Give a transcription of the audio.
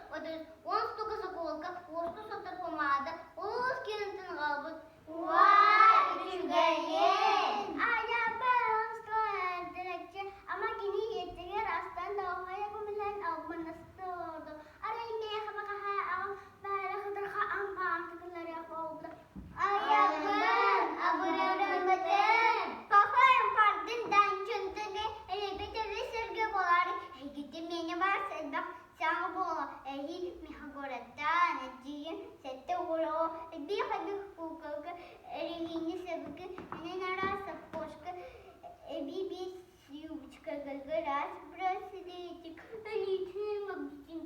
вот он столько заколка, вот что помада, вот кинутын қалбыт. Üçügeyen. Aya ben aslan direkçe ama gini yettiler aslan da ohaya kumilen almanıstı oldu. Arayın ne yapaka ha am böyle kadar ha am partikler yapıldı. Aya ben abone Pakayım partinden çünkü elbette reserge bolar. Gittim yeni var sedap sana bola. Ehi mihagoratan diye sette olo bir hadi hukuk erihini sebke ne narasa poşka bir siyuçka galgaras brasiletik elitim abicin